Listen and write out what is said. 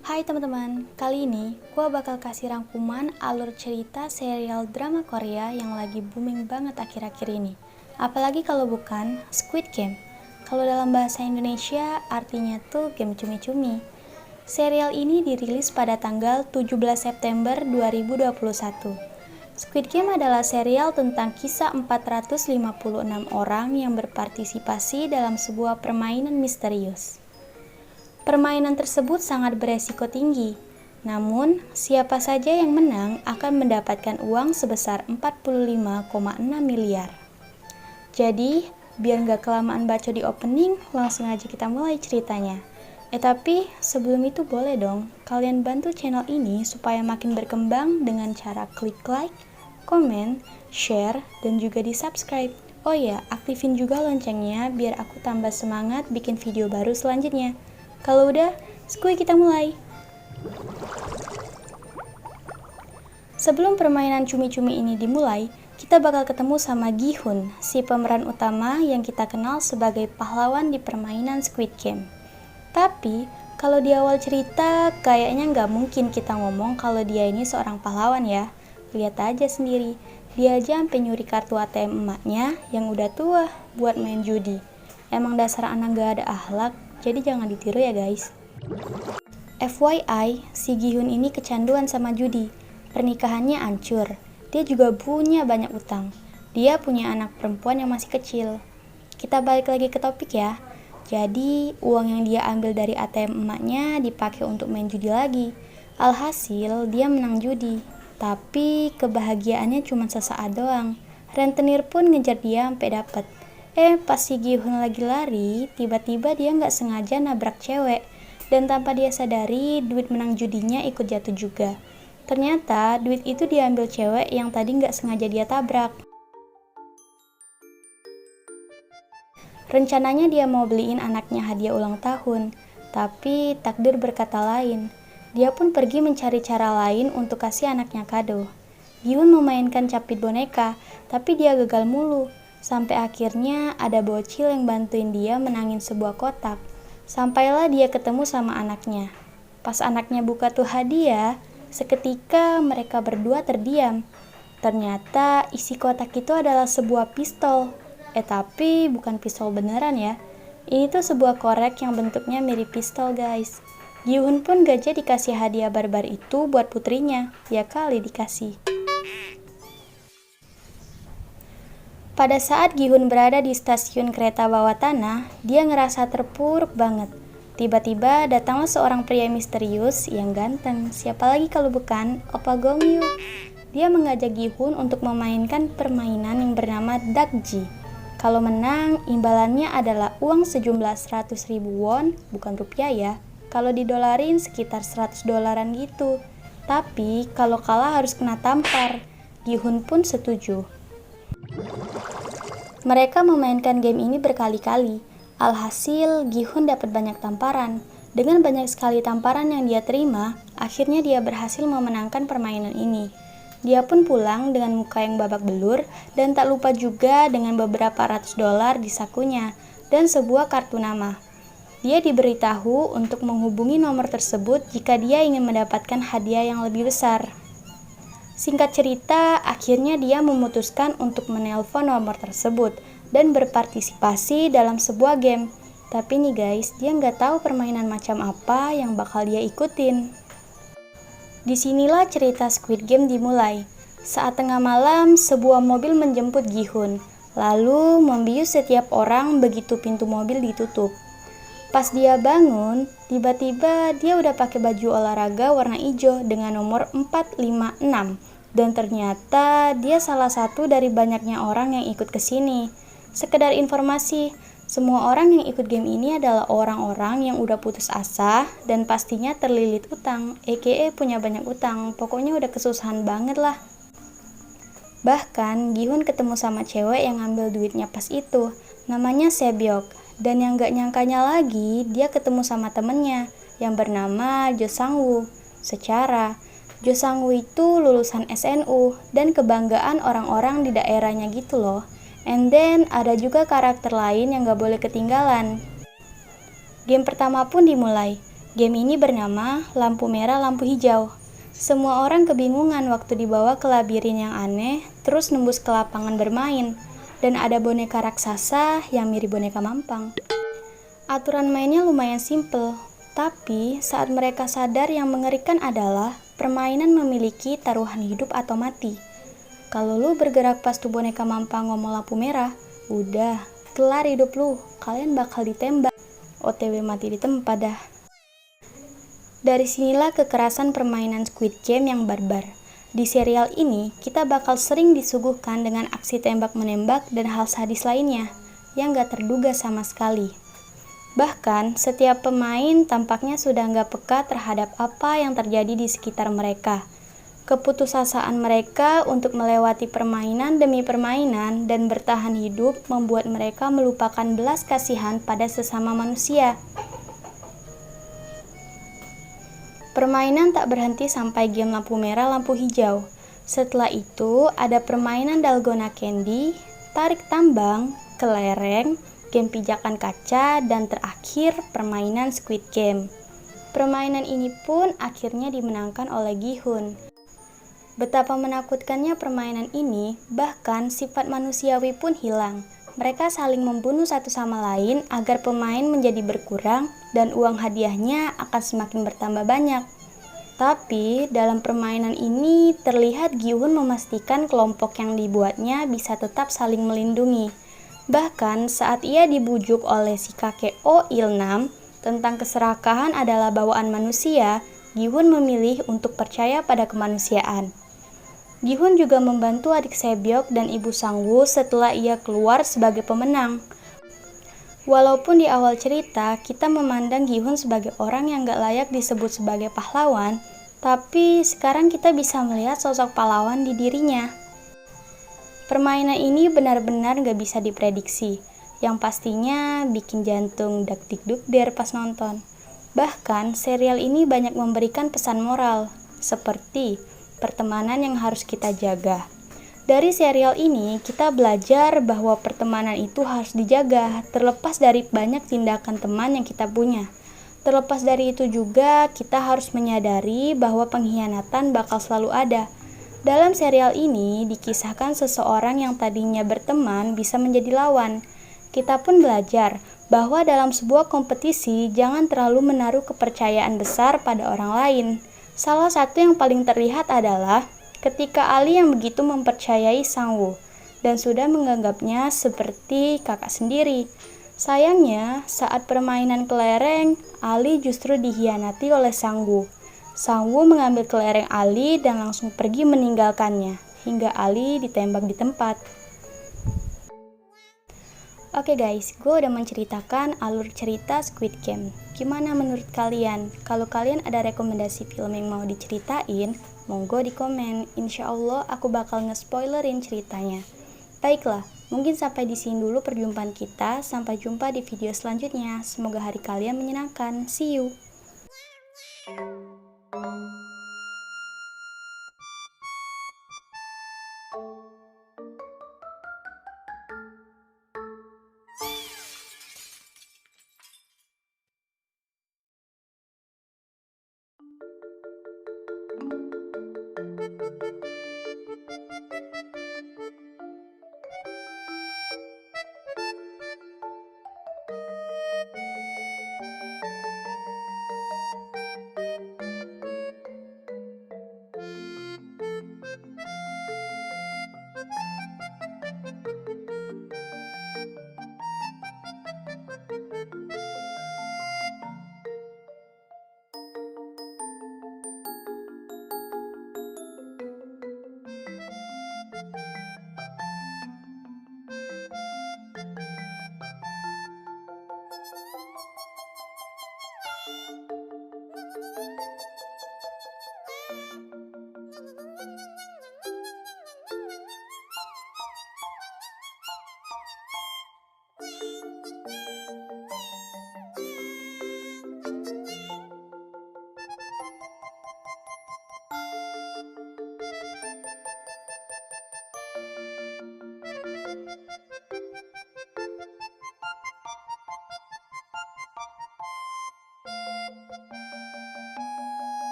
Hai teman-teman, kali ini gue bakal kasih rangkuman alur cerita serial drama Korea yang lagi booming banget akhir-akhir ini. Apalagi kalau bukan Squid Game. Kalau dalam bahasa Indonesia artinya tuh game cumi-cumi. Serial ini dirilis pada tanggal 17 September 2021. Squid Game adalah serial tentang kisah 456 orang yang berpartisipasi dalam sebuah permainan misterius. Permainan tersebut sangat beresiko tinggi, namun siapa saja yang menang akan mendapatkan uang sebesar 45,6 miliar. Jadi, biar nggak kelamaan baca di opening, langsung aja kita mulai ceritanya. Tapi sebelum itu boleh dong, kalian bantu channel ini supaya makin berkembang dengan cara klik like, komen, share, dan juga di subscribe. Oh ya, aktifin juga loncengnya biar aku tambah semangat bikin video baru selanjutnya. Kalau udah, skuy kita mulai. Sebelum permainan cumi-cumi ini dimulai, kita bakal ketemu sama Gi-hun, si pemeran utama yang kita kenal sebagai pahlawan di permainan Squid Game. Tapi, kalau di awal cerita, kayaknya nggak mungkin kita ngomong kalau dia ini seorang pahlawan ya. Lihat aja sendiri, dia aja sampai nyuri kartu ATM emaknya yang udah tua buat main judi. Emang dasar anak gak ada akhlak. Jadi jangan ditiru ya guys. FYI, si Gi-hun ini kecanduan sama judi. Pernikahannya hancur. Dia juga punya banyak utang. Dia punya anak perempuan yang masih kecil. Kita balik lagi ke topik ya. Jadi, uang yang dia ambil dari ATM emaknya dipakai untuk main judi lagi. Alhasil, dia menang judi. Tapi, kebahagiaannya cuma sesaat doang. Rentenir pun ngejar dia sampai dapet. Pas si Gi-hun lagi lari, tiba-tiba dia nggak sengaja nabrak cewek. Dan tanpa dia sadari, duit menang judinya ikut jatuh juga. Ternyata, duit itu diambil cewek yang tadi nggak sengaja dia tabrak. Rencananya dia mau beliin anaknya hadiah ulang tahun. Tapi, takdir berkata lain. Dia pun pergi mencari cara lain untuk kasih anaknya kado. Gi-hun memainkan capit boneka, tapi dia gagal mulu. Sampai akhirnya ada bocil yang bantuin dia menangin sebuah kotak. Sampailah dia ketemu sama anaknya. Pas anaknya buka tuh hadiah, seketika mereka berdua terdiam. Ternyata isi kotak itu adalah sebuah pistol. Tapi bukan pistol beneran ya. Ini tuh sebuah korek yang bentuknya mirip pistol guys. Gi-hun pun gak jadi dikasih hadiah barbar itu buat putrinya. Ya kali dikasih. Pada saat Gi-hun berada di stasiun kereta bawah tanah, dia ngerasa terpuruk banget. Tiba-tiba datanglah seorang pria misterius yang ganteng. Siapa lagi kalau bukan Oppa Gongyu. Dia mengajak Gi-hun untuk memainkan permainan yang bernama Dakji. Kalau menang, imbalannya adalah uang sejumlah 100.000 won, bukan rupiah ya. Kalau didolarin sekitar 100 dolaran gitu. Tapi kalau kalah harus kena tampar. Gi-hun pun setuju. Mereka memainkan game ini berkali-kali. Alhasil, Gi-hun dapat banyak tamparan. Dengan banyak sekali tamparan yang dia terima, akhirnya dia berhasil memenangkan permainan ini. Dia pun pulang dengan muka yang babak belur dan tak lupa juga dengan beberapa ratus dolar di sakunya dan sebuah kartu nama. Dia diberitahu untuk menghubungi nomor tersebut jika dia ingin mendapatkan hadiah yang lebih besar. Singkat cerita, akhirnya dia memutuskan untuk menelpon nomor tersebut dan berpartisipasi dalam sebuah game. Tapi nih guys, dia nggak tahu permainan macam apa yang bakal dia ikutin. Disinilah cerita Squid Game dimulai. Saat tengah malam, sebuah mobil menjemput Gi-hun, lalu membius setiap orang begitu pintu mobil ditutup. Pas dia bangun, tiba-tiba dia udah pakai baju olahraga warna hijau dengan nomor 456. Dan ternyata dia salah satu dari banyaknya orang yang ikut ke sini. Sekedar informasi, semua orang yang ikut game ini adalah orang-orang yang udah putus asa dan pastinya terlilit utang, aka punya banyak utang. Pokoknya udah kesusahan banget lah. Bahkan Gi-hun ketemu sama cewek yang ngambil duitnya pas itu, namanya Sebyok. Dan yang gak nyangkanya lagi, dia ketemu sama temennya yang bernama Jo Sang-woo. Secara Jo Sang-woo itu lulusan SNU dan kebanggaan orang-orang di daerahnya gitu loh. And then ada juga karakter lain yang gak boleh ketinggalan. Game pertama pun dimulai. Game ini bernama Lampu Merah Lampu Hijau. Semua orang kebingungan waktu dibawa ke labirin yang aneh, terus nembus ke lapangan bermain, dan ada boneka raksasa yang mirip boneka mampang. Aturan mainnya lumayan simple, tapi saat mereka sadar yang mengerikan adalah permainan memiliki taruhan hidup atau mati. Kalau lu bergerak pas tuh boneka mampang ngomong lampu merah, udah, kelar hidup lu, kalian bakal ditembak. OTW mati di tempat dah. Dari sinilah kekerasan permainan Squid Game yang barbar. Di serial ini, kita bakal sering disuguhkan dengan aksi tembak-menembak dan hal sadis lainnya, yang gak terduga sama sekali. Bahkan, setiap pemain tampaknya sudah nggak peka terhadap apa yang terjadi di sekitar mereka. Keputusasaan mereka untuk melewati permainan demi permainan dan bertahan hidup membuat mereka melupakan belas kasihan pada sesama manusia. Permainan tak berhenti sampai game lampu merah lampu hijau. Setelah itu, ada permainan dalgona candy, tarik tambang, kelereng, game pijakan kaca, dan terakhir permainan Squid Game. Permainan ini pun akhirnya dimenangkan oleh Gi-hun. Betapa menakutkannya permainan ini, bahkan sifat manusiawi pun hilang. Mereka saling membunuh satu sama lain agar pemain menjadi berkurang dan uang hadiahnya akan semakin bertambah banyak. Tapi dalam permainan ini terlihat Gi-hun memastikan kelompok yang dibuatnya bisa tetap saling melindungi. Bahkan saat ia dibujuk oleh si kakek Oh Il-nam tentang keserakahan adalah bawaan manusia, Gi-hun memilih untuk percaya pada kemanusiaan. Gi-hun juga membantu adik Sebyok dan ibu Sang-woo setelah ia keluar sebagai pemenang. Walaupun di awal cerita kita memandang Gi-hun sebagai orang yang gak layak disebut sebagai pahlawan, tapi sekarang kita bisa melihat sosok pahlawan di dirinya. Permainan ini benar-benar gak bisa diprediksi, yang pastinya bikin jantung dak-dik-duk-der pas nonton. Bahkan, serial ini banyak memberikan pesan moral, seperti pertemanan yang harus kita jaga. Dari serial ini, kita belajar bahwa pertemanan itu harus dijaga, terlepas dari banyak tindakan teman yang kita punya. Terlepas dari itu juga, kita harus menyadari bahwa pengkhianatan bakal selalu ada. Dalam serial ini, dikisahkan seseorang yang tadinya berteman bisa menjadi lawan. Kita pun belajar bahwa dalam sebuah kompetisi, jangan terlalu menaruh kepercayaan besar pada orang lain. Salah satu yang paling terlihat adalah ketika Ali yang begitu mempercayai Sang-woo dan sudah menganggapnya seperti kakak sendiri. Sayangnya, saat permainan kelereng, Ali justru dikhianati oleh Sang-woo. Sang-woo mengambil kelereng Ali dan langsung pergi meninggalkannya, hingga Ali ditembak di tempat. Oke guys, gue udah menceritakan alur cerita Squid Game. Gimana menurut kalian? Kalau kalian ada rekomendasi film yang mau diceritain, monggo di komen. Insya Allah aku bakal nge-spoilerin ceritanya. Baiklah, mungkin sampai di sini dulu perjumpaan kita. Sampai jumpa di video selanjutnya. Semoga hari kalian menyenangkan. See you!